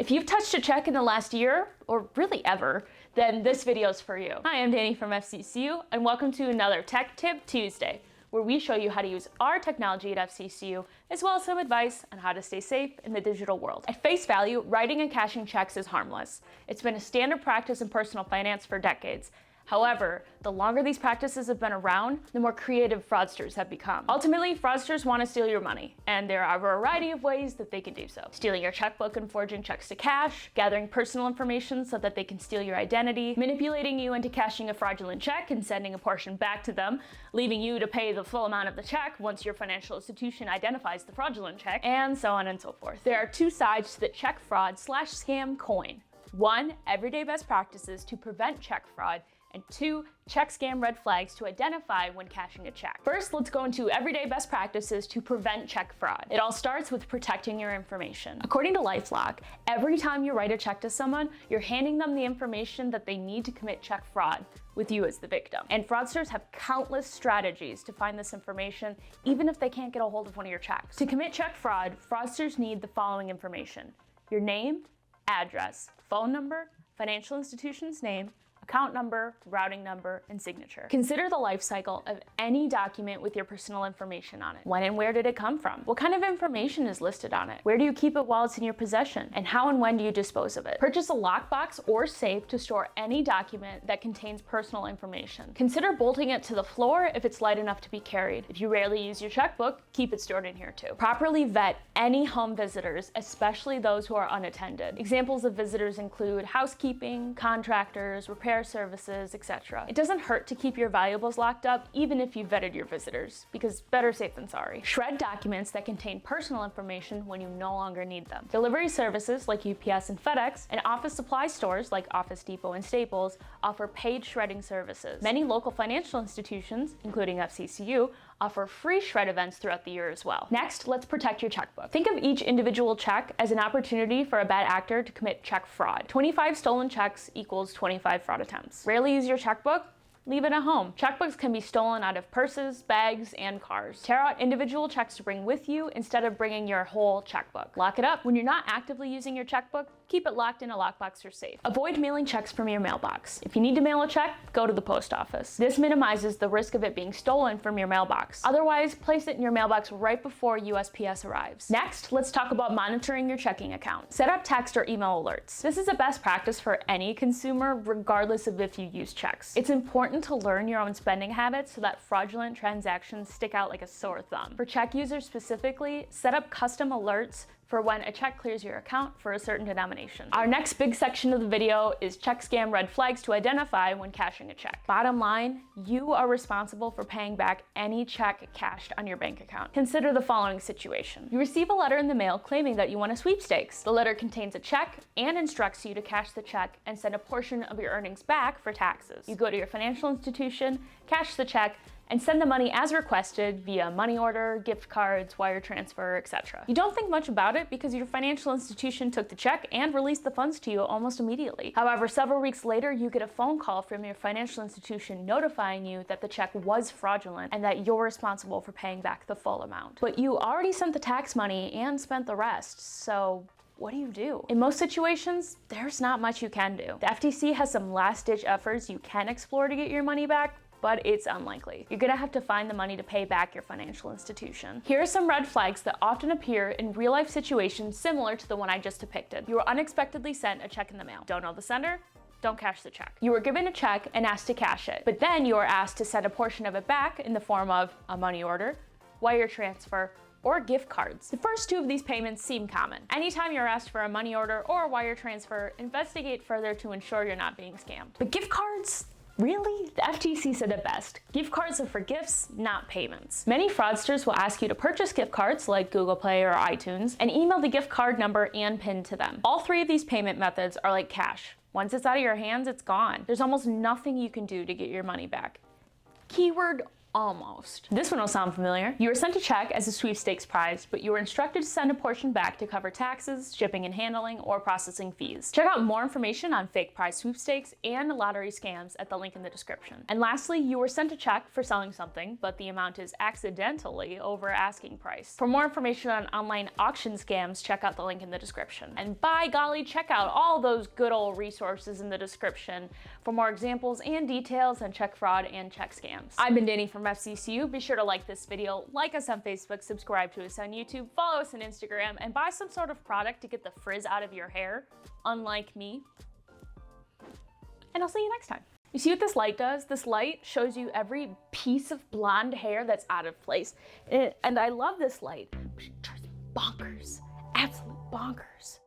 If you've touched a check in the last year, or really ever, then this video is for you. Hi, I'm Danny from FCCU, and welcome to another Tech Tip Tuesday, where we show you how to use our technology at FCCU, as well as some advice on how to stay safe in the digital world. At face value, writing and cashing checks is harmless. It's been a standard practice in personal finance for decades. However, the longer these practices have been around, the more creative fraudsters have become. Ultimately, fraudsters want to steal your money, and there are a variety of ways that they can do so. Stealing your checkbook and forging checks to cash, gathering personal information so that they can steal your identity, manipulating you into cashing a fraudulent check and sending a portion back to them, leaving you to pay the full amount of the check once your financial institution identifies the fraudulent check, and so on and so forth. There are two sides to the check fraud/scam coin. One, everyday best practices to prevent check fraud, and two, check scam red flags to identify when cashing a check. First, let's go into everyday best practices to prevent check fraud. It all starts with protecting your information. According to LifeLock, every time you write a check to someone, you're handing them the information that they need to commit check fraud, with you as the victim. And fraudsters have countless strategies to find this information, even if they can't get a hold of one of your checks. To commit check fraud, fraudsters need the following information: your name, address, phone number, financial institution's name, account number, routing number, and signature. Consider the life cycle of any document with your personal information on it. When and where did it come from? What kind of information is listed on it? Where do you keep it while it's in your possession? And how and when do you dispose of it? Purchase a lockbox or safe to store any document that contains personal information. Consider bolting it to the floor if it's light enough to be carried. If you rarely use your checkbook, keep it stored in here too. Properly vet any home visitors, especially those who are unattended. Examples of visitors include housekeeping, contractors, repair services, etc. It doesn't hurt to keep your valuables locked up even if you've vetted your visitors, because better safe than sorry. Shred documents that contain personal information when you no longer need them. Delivery services like UPS and FedEx, and office supply stores like Office Depot and Staples offer paid shredding services. Many local financial institutions, including FCCU, offer free shred events throughout the year as well. Next, let's protect your checkbook. Think of each individual check as an opportunity for a bad actor to commit check fraud. 25 stolen checks equals 25 fraud attempts. Rarely use your checkbook? Leave it at home. Checkbooks can be stolen out of purses, bags, and cars. Tear out individual checks to bring with you instead of bringing your whole checkbook. Lock it up. When you're not actively using your checkbook, keep it locked in a lockbox or safe. Avoid mailing checks from your mailbox. If you need to mail a check, go to the post office. This minimizes the risk of it being stolen from your mailbox. Otherwise, place it in your mailbox right before USPS arrives. Next, let's talk about monitoring your checking account. Set up text or email alerts. This is a best practice for any consumer, regardless of if you use checks. It's important to learn your own spending habits so that fraudulent transactions stick out like a sore thumb. For check users specifically, set up custom alerts for when a check clears your account for a certain denomination. Our next big section of the video is check scam red flags to identify when cashing a check. Bottom line, you are responsible for paying back any check cashed on your bank account. Consider the following situation. You receive a letter in the mail claiming that you won a sweepstakes. The letter contains a check and instructs you to cash the check and send a portion of your earnings back for taxes. You go to your financial institution, cash the check, and send the money as requested via money order, gift cards, wire transfer, etc. You don't think much about it because your financial institution took the check and released the funds to you almost immediately. However, several weeks later, you get a phone call from your financial institution notifying you that the check was fraudulent and that you're responsible for paying back the full amount. But you already sent the tax money and spent the rest, so what do you do? In most situations, there's not much you can do. The FTC has some last-ditch efforts you can explore to get your money back, but it's unlikely. You're gonna have to find the money to pay back your financial institution. Here are some red flags that often appear in real-life situations similar to the one I just depicted. You were unexpectedly sent a check in the mail. Don't know the sender? Don't cash the check. You were given a check and asked to cash it, but then you were asked to send a portion of it back in the form of a money order, wire transfer, or gift cards. The first two of these payments seem common. Anytime you're asked for a money order or a wire transfer, investigate further to ensure you're not being scammed. But gift cards? Really? The FTC said it best. Gift cards are for gifts, not payments. Many fraudsters will ask you to purchase gift cards like Google Play or iTunes and email the gift card number and PIN to them. All three of these payment methods are like cash. Once it's out of your hands, it's gone. There's almost nothing you can do to get your money back. Keyword Almost. This one will sound familiar. You were sent a check as a sweepstakes prize, but you were instructed to send a portion back to cover taxes, shipping and handling, or processing fees. Check out more information on fake prize sweepstakes and lottery scams at the link in the description. And lastly, you were sent a check for selling something, but the amount is accidentally over asking price. For more information on online auction scams, check out the link in the description. And by golly, check out all those good old resources in the description for more examples and details on check fraud and check scams. I've been Danny from FCCU. Be sure to like this video, like us on Facebook, subscribe to us on YouTube, follow us on Instagram, and buy some sort of product to get the frizz out of your hair, unlike me. And I'll see you next time. You see what this light does? This light shows you every piece of blonde hair that's out of place. And I love this light, but it drives me bonkers, absolute bonkers.